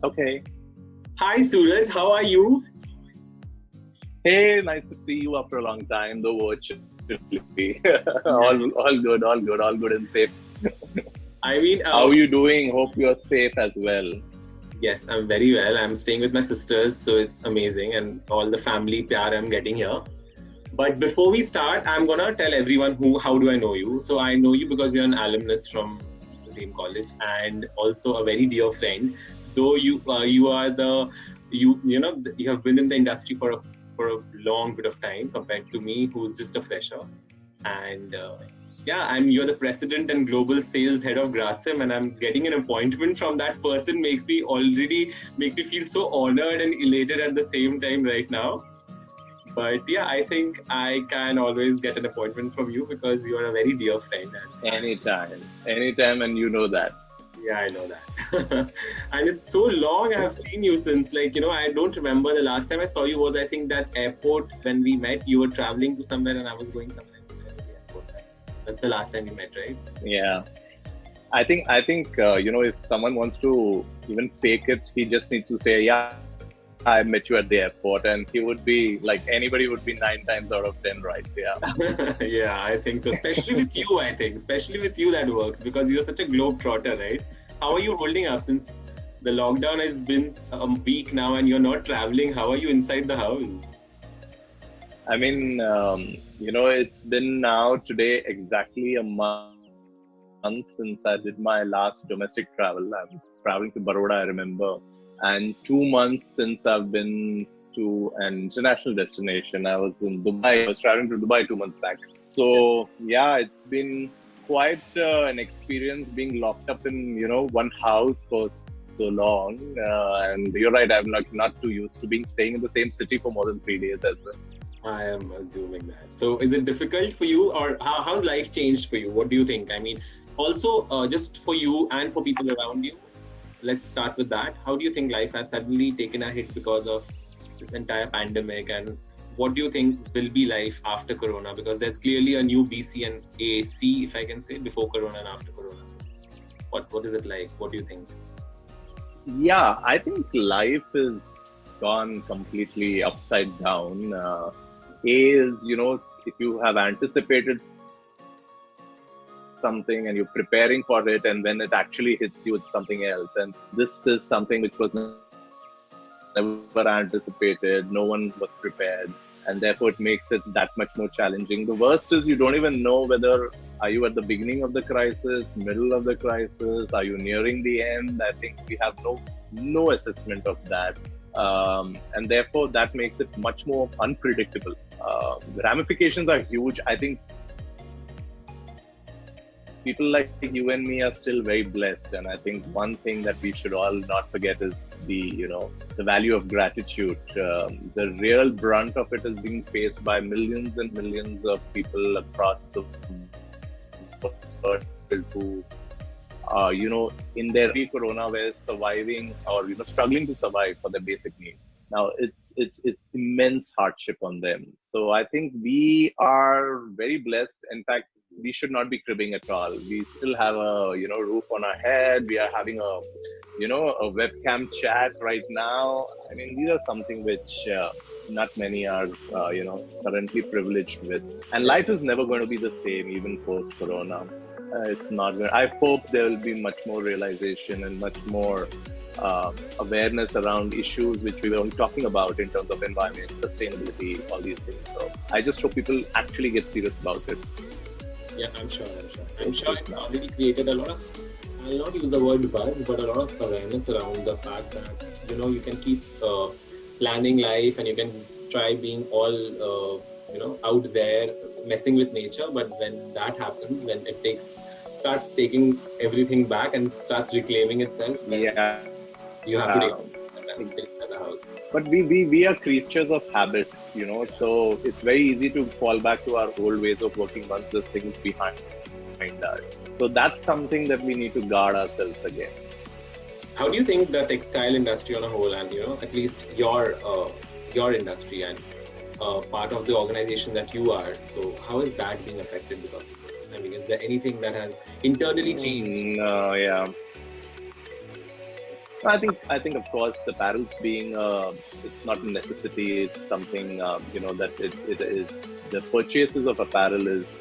Okay. Hi Suraj, how are you? Hey, nice to see you after a long time, though virtually. Yeah. All good and safe. I mean, How are you doing? Hope you're safe as well. yes, I'm very well. I'm staying with my sisters, so it's amazing, and all the family pyar I'm getting here. But before we start, I'm gonna tell everyone how do I know you. So I know you because you're an alumnus from the same college, and also a very dear friend. Though you are you have been in the industry for a long bit of time compared to me, who's just a fresher. And yeah, you're the president and global sales head of Grasim, and I'm getting an appointment from that person makes me feel so honored and elated at the same time right now. But yeah, I think I can always get an appointment from you because you are a very dear friend. Anytime, and you know that. Yeah, I know that. And it's so long I have seen you since, I don't remember the last time I saw you was, I think, that airport when we met. You were traveling to somewhere and I was going somewhere. That's the last time we met, right? Yeah. I think if someone wants to even fake it, he just needs to say, yeah, I met you at the airport, and he would be like anybody would be 9 times out of 10, right? Yeah. Yeah, I think so. Especially with you, I think. Especially with you, that works because you're such a globe trotter, right? How are you holding up since the lockdown has been a week now and you're not traveling? How are you inside the house? I mean, it's been now today exactly a month since I did my last domestic travel. I was traveling to Baroda, I remember, and 2 months since I've been to an international destination. I was in Dubai. I was traveling to Dubai 2 months back. So yeah, it's been quite an experience being locked up in one house for so long. And you're right, I'm not too used to staying in the same city for more than 3 days as well. I am assuming that. So, is it difficult for you, or how's life changed for you? What do you think? I mean, also, just for you and for people around you, let's start with that. How do you think life has suddenly taken a hit because of this entire pandemic? And what do you think will be life after Corona? Because there's clearly a new BC and AC, if I can say, before Corona and after Corona. So what is it like? What do you think? Yeah, I think life is gone completely upside down. If you have anticipated something and you're preparing for it, and when it actually hits you, it's something else. And this is something which was never anticipated. No one was prepared, and therefore it makes it that much more challenging. The worst is you don't even know whether are you at the beginning of the crisis, middle of the crisis, are you nearing the end. I think we have no assessment of that. And therefore that makes it much more unpredictable. The ramifications are huge. I think people like you and me are still very blessed, and I think one thing that we should all not forget is the value of gratitude. The real brunt of it is being faced by millions and millions of people across the world who in their pre-corona were surviving or struggling to survive for their basic needs. Now it's immense hardship on them. So I think we are very blessed. In fact, we should not be cribbing at all. We still have a roof on our head. We are having a webcam chat right now. I mean, these are something which not many are currently privileged with. And life is never going to be the same even post Corona. It's not going. I hope there will be much more realization and much more awareness around issues which we were talking about in terms of environment, sustainability, all these things. So I just hope people actually get serious about it. Yeah, I'm sure it's already created a lot of, I'll not use the word buzz, but a lot of awareness around the fact that, you can keep planning life and you can try being all, out there messing with nature. But when that happens, when it starts taking everything back and starts reclaiming itself, then you have to stay at the house. But we are creatures of habit, so it's very easy to fall back to our old ways of working once the things behind us. So that's something that we need to guard ourselves against. How do you think the textile industry on a whole, and at least your industry and part of the organization that you are, so how is that being affected because of this? I mean, is there anything that has internally changed? No, yeah. I think of course apparel's being it's not a necessity. It's something that it is. The purchases of apparel is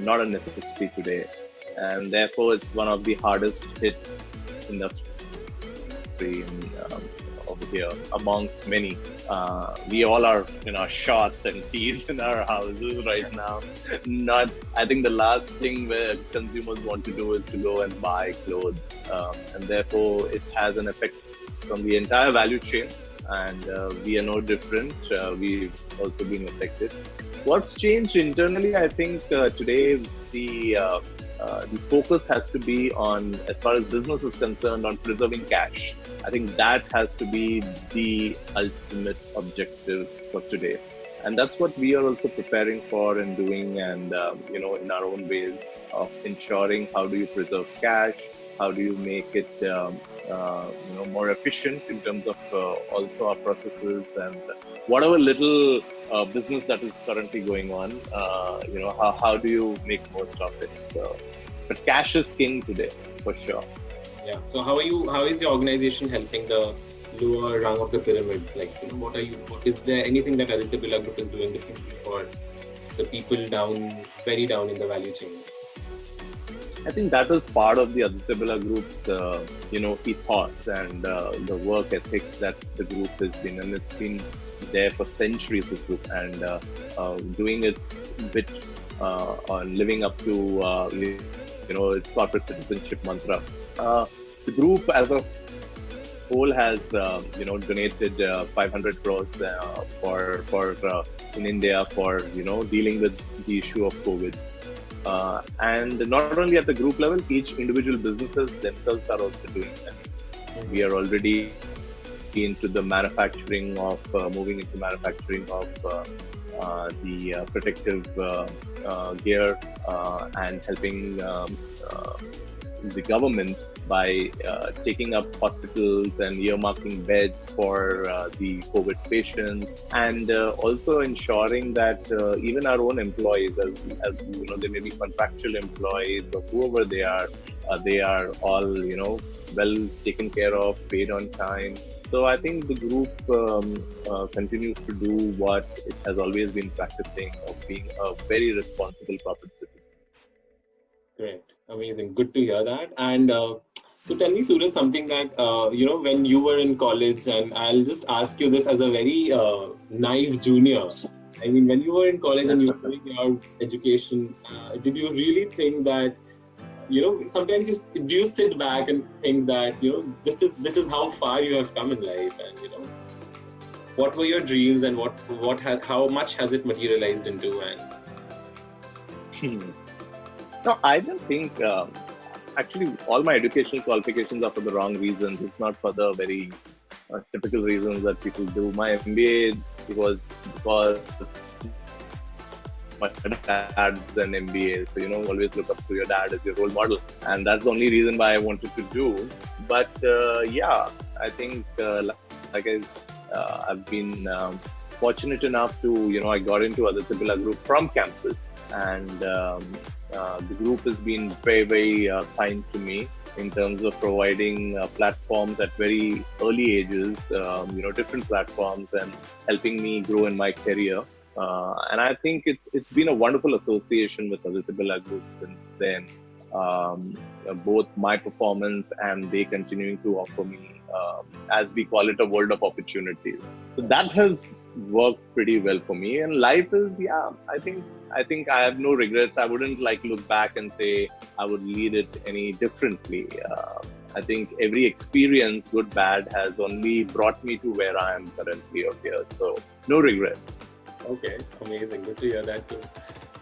not a necessity today, and therefore it's one of the hardest hit industry in, over here amongst many. We all are in our shorts and tees in our houses right now. Not, I think the last thing where consumers want to do is to go and buy clothes, and therefore it has an effect from the entire value chain. And we are no different. We've also been affected. What's changed internally? I think today the focus has to be on, as far as business is concerned, on preserving cash. I think that has to be the ultimate objective for today. And that's what we are also preparing for and doing, and in our own ways of ensuring how do you preserve cash, how do you make it more efficient in terms of also our processes, and whatever little business that is currently going on, how do you make most of it? So, but cash is king today, for sure. Yeah. So how is your organization helping the lower rung of the pyramid? Like, is there anything that Aditya Birla Group is doing differently for the people very down in the value chain? I think that is part of the Aditya Birla Group's, ethos and the work ethics that the group has been, and it's been there for centuries. This group, and doing its bit on living up to its corporate citizenship mantra. The group as a whole has donated 500 crores for in India for dealing with the issue of COVID. And not only at the group level, each individual businesses themselves are also doing that. We are already into the manufacturing of moving into manufacturing of the protective gear and helping the government by taking up hospitals and earmarking beds for the COVID patients, and also ensuring that even our own employees, as they may be contractual employees or whoever they are all well taken care of, paid on time. So I think the group continues to do what it has always been practicing, of being a very responsible corporate citizen. Great, amazing, good to hear that. And so tell me, Suraj, something that when you were in college, and I'll just ask you this as a very naive junior. I mean, when you were in college and you were doing your education, did you really think that sometimes do you sit back and think that this is how far you have come in life, and what were your dreams, and how much has it materialized into? And No, I don't think. Actually, all my educational qualifications are for the wrong reasons. It's not for the very typical reasons that people do. My MBA was because my dad's an MBA, so always look up to your dad as your role model, and that's the only reason why I wanted to do. But I think I've been fortunate enough to I got into Aditya Birla Group from campus, and the group has been very, very kind to me in terms of providing platforms at very early ages, different platforms, and helping me grow in my career. And I think it's been a wonderful association with Aditya Birla Group since then. Both my performance and they continuing to offer me, as we call it, a world of opportunities. So that has worked pretty well for me. And life is, I think I have no regrets. I wouldn't look back and say I would lead it any differently. I think every experience, good, bad, has only brought me to where I am currently over here. So no regrets. Okay, amazing. Good to hear that too.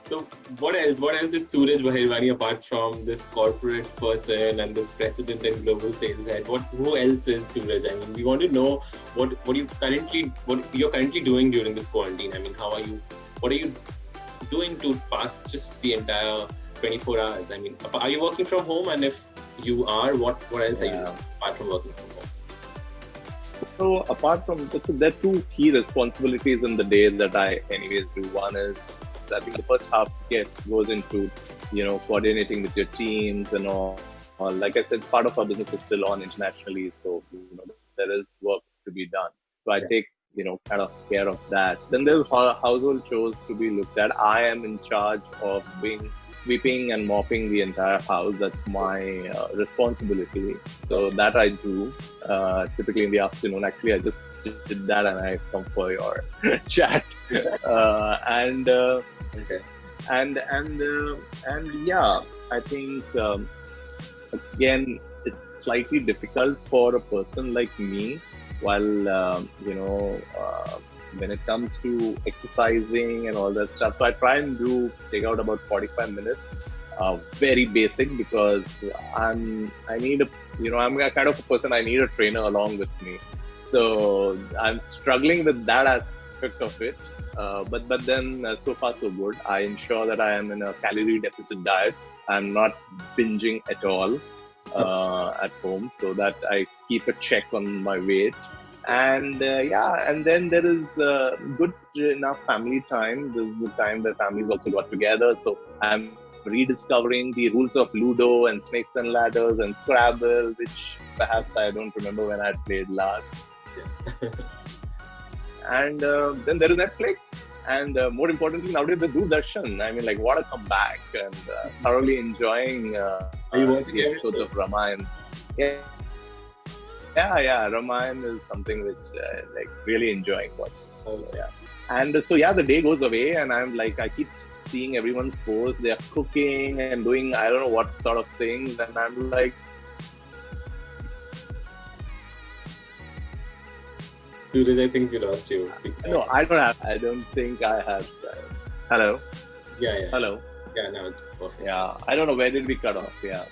So what else? What else is Suraj Bahirwani apart from this corporate person and this president and global sales head? Who else is Suraj? I mean, we want to know what you're currently doing during this quarantine. I mean, what are you doing to pass just the entire 24 hours? I mean, are you working from home? And if you are, what else are you doing apart from working from home? So apart from that, so there are two key responsibilities in the day that I anyways do. One is, I think the first half goes into coordinating with your teams and all Like I said, part of our business is still on internationally, so there is work to be done. So I take kind of care of that. Then there's household chores to be looked at. I am in charge of sweeping and mopping the entire house. That's my responsibility. So that I do typically in the afternoon. Actually, I just did that and I come for your chat. Okay. And yeah, I think again it's slightly difficult for a person like me. While when it comes to exercising and all that stuff, so I try and take out about 45 minutes. Very basic, because I'm a kind of a person, I need a trainer along with me. So I'm struggling with that aspect of it. But then so far so good. I ensure that I am in a calorie deficit diet. I'm not binging at all at home, so that I keep a check on my weight. And and then there is good enough family time. This is the time that families also got together. So I'm rediscovering the rules of Ludo and Snakes and Ladders and Scrabble, which perhaps I don't remember when I played last. And then there is Netflix. And more importantly, nowadays the Doordarshan. I mean, like, what a comeback! And thoroughly enjoying Are you watching the episodes of Ramayana. Yeah. Ramayana is something which really enjoying watching. Oh, yeah. And so the day goes away, and I'm like, I keep seeing everyone's posts. They are cooking and doing I don't know what sort of things, and I'm like, Suraj, I think we lost you. no, I don't think I have. Hello. Yeah. Hello. Yeah, now it's perfect. Yeah, I don't know, where did we cut off? Yeah.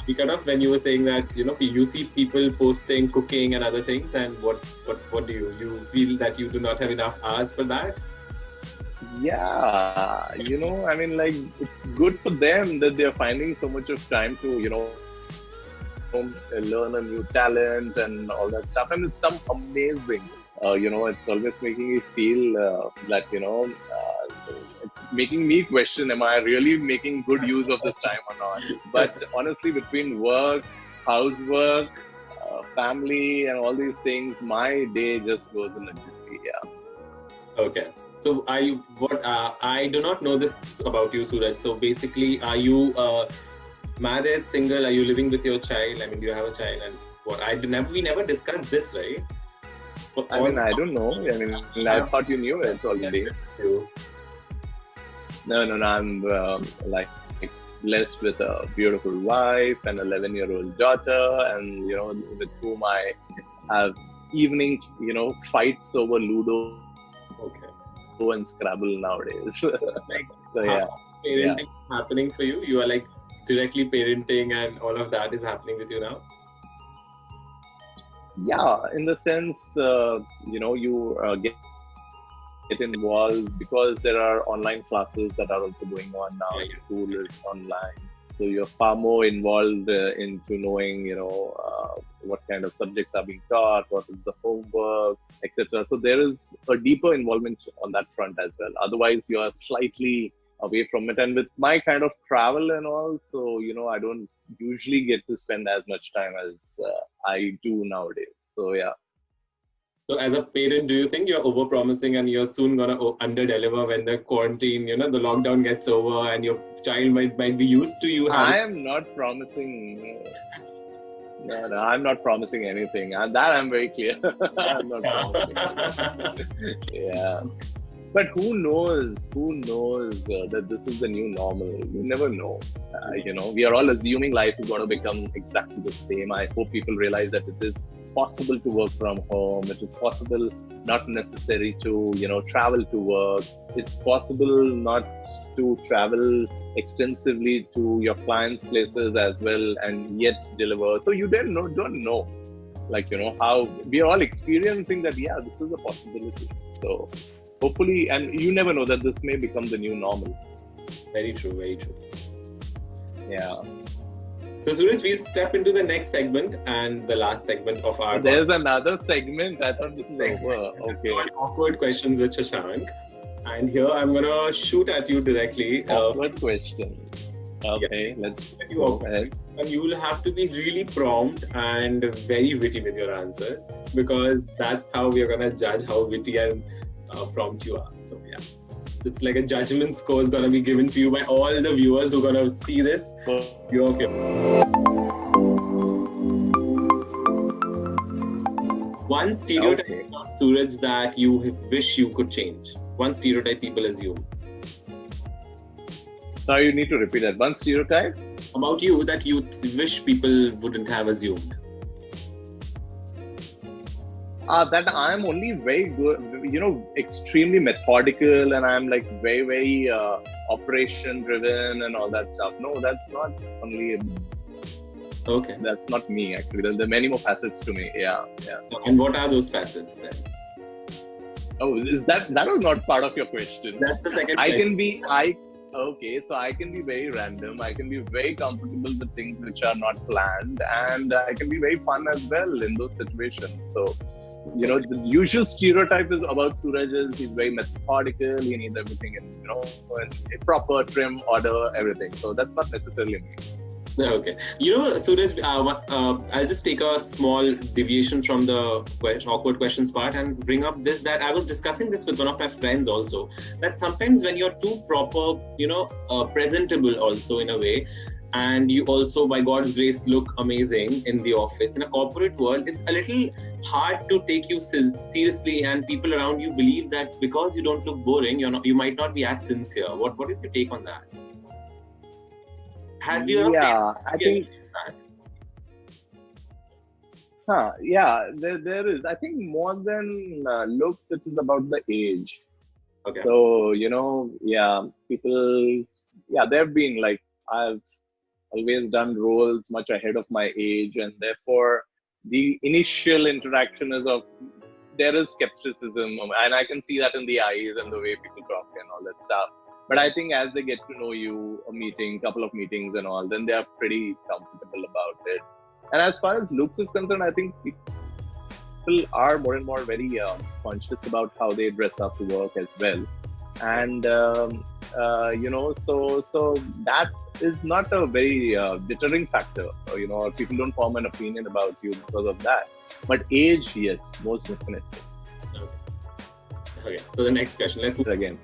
We cut off when you were saying that you see people posting cooking and other things, and what do you feel that you do not have enough hours for that? Yeah, I mean, like, it's good for them that they're finding so much of time to learn a new talent and all that stuff, and it's amazing. It's always making me feel that it's making me question, am I really making good use of this time or not? But honestly, between work, housework, family, and all these things, my day just goes in a jiffy. Yeah. Okay. So I do not know this about you, Suraj. So basically, are you married, single? Are you living with your child? I mean, do you have a child? And what? We never discussed this, right? I mean, I don't know. I mean, I thought you knew it already. No. I'm blessed with a beautiful wife and 11-year-old daughter, and with whom I have evening fights over Ludo. Okay. And Scrabble nowadays. So parenting happening for you? You are like directly parenting, and all of that is happening with you now? Yeah, in the sense, you get involved because there are online classes that are also going on now. Yeah. School is online, so you're far more involved into knowing, what kind of subjects are being taught, what is the homework, etc. So there is a deeper involvement on that front as well. Otherwise, you are slightly away from it. And with my kind of travel and all, so I don't usually get to spend as much time as I do nowadays. So yeah. So as a parent, do you think you're over-promising and you're soon going to under-deliver when the quarantine, the lockdown gets over, and your child might be used to you having... I am not promising... No, I'm not promising anything. And that I'm very clear. I'm not promising. Yeah. But who knows? That this is the new normal? You never know. We are all assuming life is going to become exactly the same. I hope people realize that it is possible to work from home. It is possible, not necessary to, travel to work. It's possible not to travel extensively to your clients' places as well and yet deliver. So you don't know, how we are all experiencing that. Yeah, this is a possibility. So hopefully, and you never know that this may become the new normal. Very true. Yeah. So Suraj, we'll step into the next segment and the last segment of our... There's another segment. I thought this is over. Okay. Awkward questions with Shashank. And here I'm going to shoot at you directly. Awkward question. Okay, let's You go open, ahead. and you will have to be really prompt and very witty with your answers, because that's how we are gonna judge how witty and prompt you are. So yeah, it's like a judgment score is gonna be given to you by all the viewers who are gonna see this. You're okay. One stereotype of Suraj that you wish you could change. One stereotype people assume Sorry, you need to repeat that. One stereotype? about you that you wish people wouldn't have assumed. That I'm only very good, extremely methodical, and I'm like very, very operation driven and all that stuff. No, that's not only. Okay. That's not me actually. There are many more facets to me. Yeah. And what are those facets then? Oh, is that was not part of your question? That's the second. Okay, so I can be very random. I can be very comfortable with things which are not planned, and I can be very fun as well in those situations. So, the usual stereotype is about Suraj is he's very methodical. He needs everything in proper trim order, everything. So that's not necessarily me. Okay. Suraj, I'll just take a small deviation from the awkward questions part and bring up this, that I was discussing this with one of my friends also, that sometimes when you're too proper, presentable also in a way, and you also, by God's grace, look amazing in the office, in a corporate world, it's a little hard to take you seriously, and people around you believe that because you don't look boring, you might not be as sincere. What is your take on that? Have you I think. There is. I think more than looks, it is about the age. Okay. So, people, they've been like, I've always done roles much ahead of my age, and therefore the initial interaction there is skepticism, and I can see that in the eyes and the way people talk and all that stuff. But I think as they get to know you, couple of meetings and all, then they are pretty comfortable about it. And as far as looks is concerned, I think people are more and more very conscious about how they dress up to work as well. And, so that is not a very deterring factor, or people don't form an opinion about you because of that. But age, yes, most definitely. Okay, so the next question, let's move again.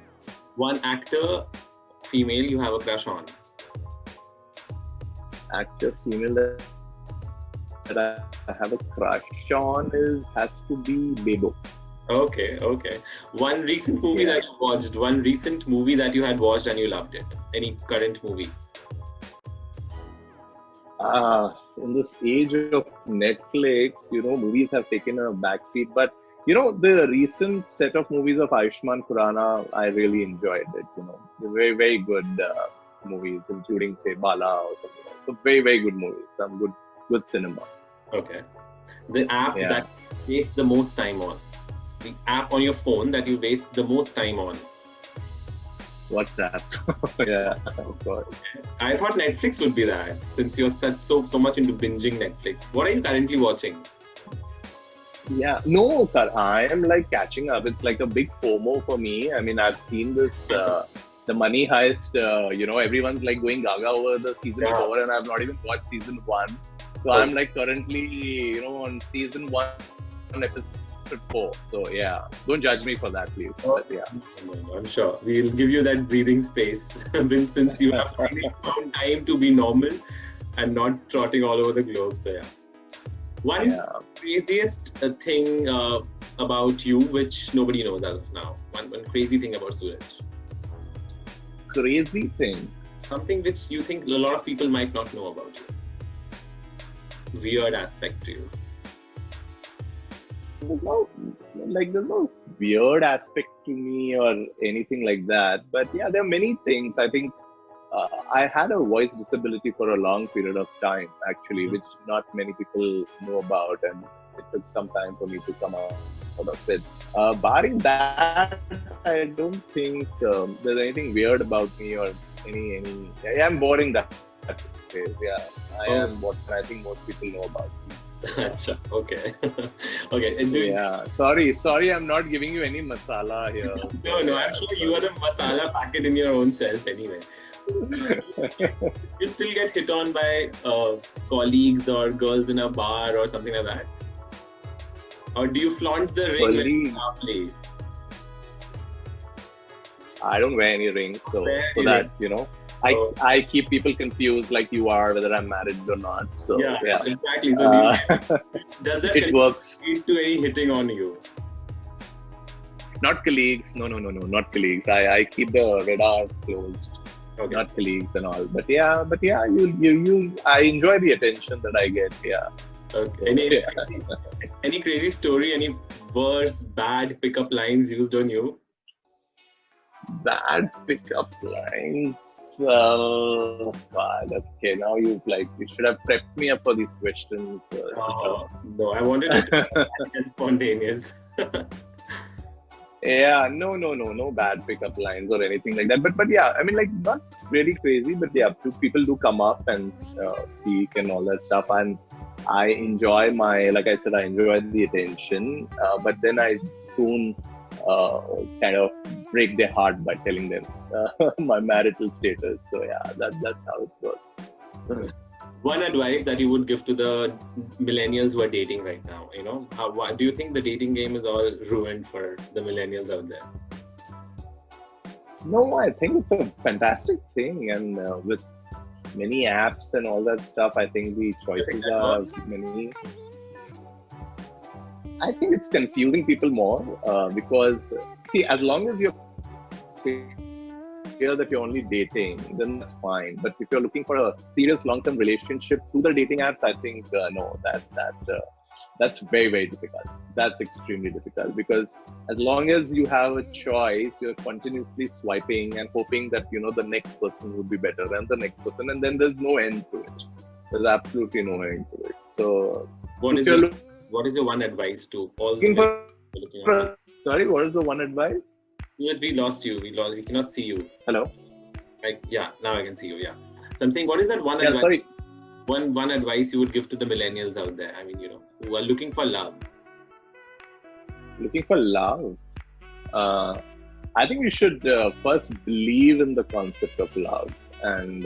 One actor, female, you have a crush on? Actor, female that I have a crush on has to be Bebo. Okay. One recent movie that you watched, one recent movie that you had watched and you loved it. Any current movie? In this age of Netflix, movies have taken a backseat, but the recent set of movies of Ayushmann Khurrana, I really enjoyed it. They're very, very good movies, including, say, Bala or something. So very, very good movies. Some good cinema. Okay. The app that you waste the most time on. The app on your phone that you waste the most time on. WhatsApp. Yeah, of course. I thought Netflix would be that, since you're so much into binging Netflix. What are you currently watching? Yeah, no, I am like catching up. It's like a big FOMO for me. I mean, I've seen this, the Money Heist, everyone's like going gaga over the season 4, and I've not even watched season 1. So I'm like currently, on season 1, episode 4. So yeah, don't judge me for that, please. But yeah. I'm sure we'll give you that breathing space, since you have finally found time to be normal and not trotting all over the globe. So yeah. One craziest thing about you which nobody knows as of now. One crazy thing about Suraj. Crazy thing? Something which you think a lot of people might not know about you. Weird aspect to you. There's no weird aspect to me or anything like that. But yeah, there are many things. I think I had a voice disability for a long period of time, actually, which not many people know about, and it took some time for me to come out of it. Barring that, I don't think there's anything weird about me or any. I'm boring that way. Yeah, I am what I think most people know about me. Acha, okay. Okay. Yeah. Sorry, I'm not giving you any masala here. No, I'm sure you are the masala packet in your own self anyway. You still get hit on by colleagues or girls in a bar or something like that? Or do you flaunt the ring when you play? I don't wear any rings, so that, I keep people confused like you are, whether I'm married or not. So yeah. Exactly. So does that it works. lead to any hitting on you? Not colleagues. No, not colleagues. I keep the radar closed. Okay. Not colleagues and all. But yeah, you I enjoy the attention that I get. Yeah. Okay. Any crazy story? Any worse, bad pickup lines used on you? Bad pickup lines. God, okay, now you should have prepped me up for these questions. No, I wanted it to be spontaneous. Yeah, no bad pickup lines or anything like that. But yeah, I mean, not really crazy, but yeah, people do come up and speak and all that stuff. And I enjoy like I said, I enjoy the attention, but then I soon kind of break their heart by telling them my marital status. So yeah, that's how it works. One advice that you would give to the millennials who are dating right now, do you think the dating game is all ruined for the millennials out there? No, I think it's a fantastic thing, and with many apps and all that stuff, I think the choices are many. I think it's confusing people more because, see, as long as you're clear that you're only dating, then that's fine. But if you're looking for a serious long-term relationship through the dating apps, I think no, that's very, very difficult. That's extremely difficult because as long as you have a choice, you're continuously swiping and hoping that the next person would be better and the next person, and then there's no end to it. There's absolutely no end to it. So, what is your one advice to all Sorry, what is the one advice? Yes, we lost you. We cannot see you. Hello? Yeah, now I can see you. Yeah. So I'm saying, what is that one advice? Sorry. One advice you would give to the millennials out there? I mean, who are looking for love. Looking for love? I think you should first believe in the concept of love, and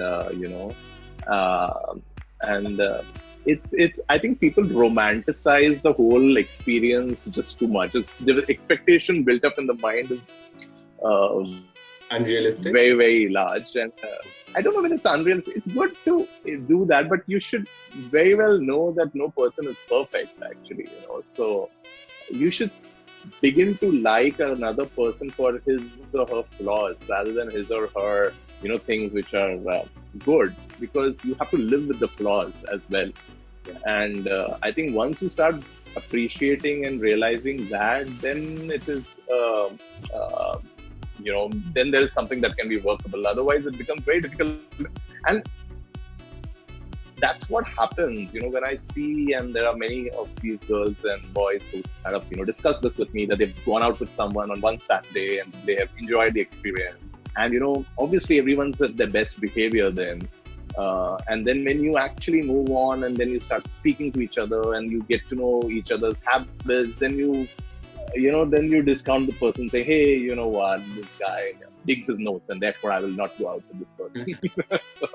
it's I think people romanticize the whole experience just too much. The expectation built up in the mind is unrealistic, very, very large, and I don't know when it's unrealistic. It's good to do that, but you should very well know that no person is perfect, actually. So you should begin to like another person for his or her flaws rather than his or her things which are good, because you have to live with the flaws as well. And I think once you start appreciating and realizing that, then it is then there is something that can be workable. Otherwise it becomes very difficult, and that's what happens when I see, and there are many of these girls and boys who kind of discuss this with me, that they've gone out with someone on one Saturday and they have enjoyed the experience, and obviously everyone's at their best behavior then, and then when you actually move on and then you start speaking to each other and you get to know each other's habits, then you discount the person, say, hey, you know what, this guy digs his notes and therefore I will not go out with this person. So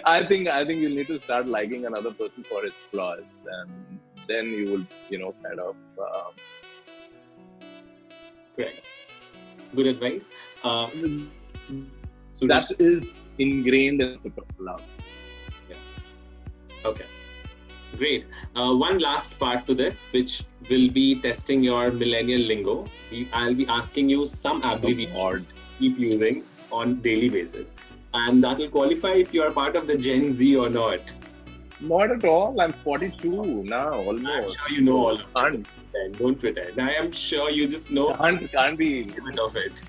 I think you need to start liking another person for its flaws, and then you will kind of Correct. Good advice. So that is ingrained in the love. Yeah. Okay. Great. One last part to this, which will be testing your millennial lingo. I'll be asking you some abbreviations to keep using on daily basis, and that will qualify if you are part of the Gen Z or not. Not at all. I'm 42 now, almost. I'm sure you know all of it. Don't pretend. I am sure you just know. Can't be a bit of it.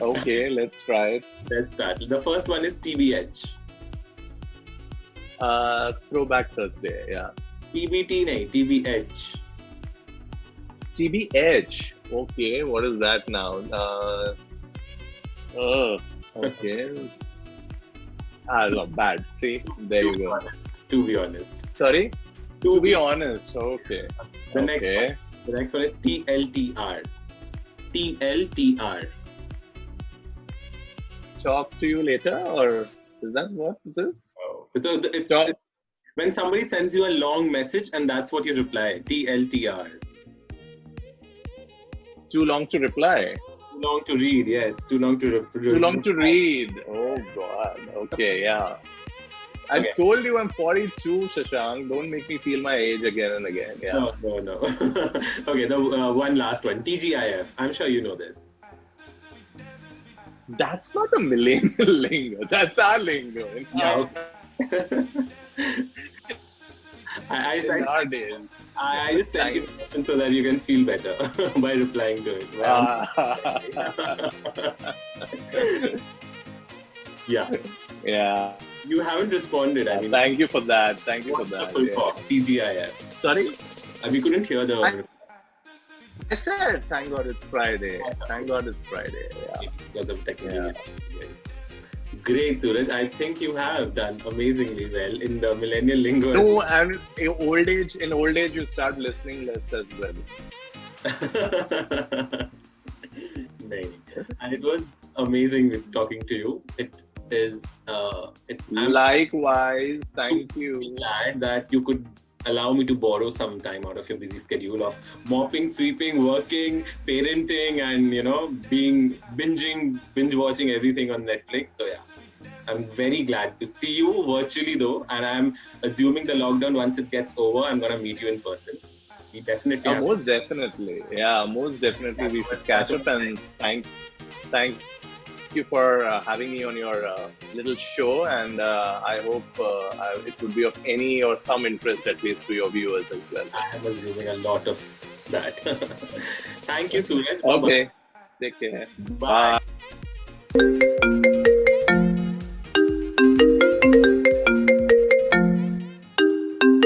Okay, let's try it. Let's start. The first one is TBH. Throwback Thursday, yeah. TBT nahi, TBH. TBH. Okay, what is that now? Okay. No, bad. See, there you go. To be honest. Sorry? To be honest, okay. The Okay. next one is TLTR. TLTR. Talk to you later, or is that what it is? Oh. So it's when somebody sends you a long message and that's what you reply. TLTR. Too long to reply. Too long to read. Yes, too long to Too long to read. Oh God. Okay, yeah. I told you I'm 42, Shashank. Don't make me feel my age again and again. Yeah. No. Okay, the one last one. TGIF. I'm sure you know this. That's not a millennial lingo. That's our lingo. Yeah. Nowadays. I just sent you a question so that you can feel better by replying to it. Yeah. Yeah. You haven't responded. I mean, thank you for that. Thank you for that. Full form, TGIF. Sorry? We couldn't hear the. I said, thank God it's Friday. Thank God it's Friday. Yeah. Because of technical. Great, Suraj. I think you have done amazingly well in the millennial lingo. No, and in old age, you start listening less as well. And it was amazing with talking to you. It is. Likewise. Thank you. I'm glad that you could allow me to borrow some time out of your busy schedule of mopping, sweeping, working, parenting, and binge watching everything on Netflix. So yeah, I'm very glad to see you virtually though, and I'm assuming the lockdown, once it gets over, I'm gonna meet you in person. We definitely most definitely. Yeah, most definitely we should catch up, and thank you for having me on your little show, and I hope it would be of any or some interest at least to your viewers as well. I am assuming a lot of that. Thank you, Suraj. Okay. Take care. Bye.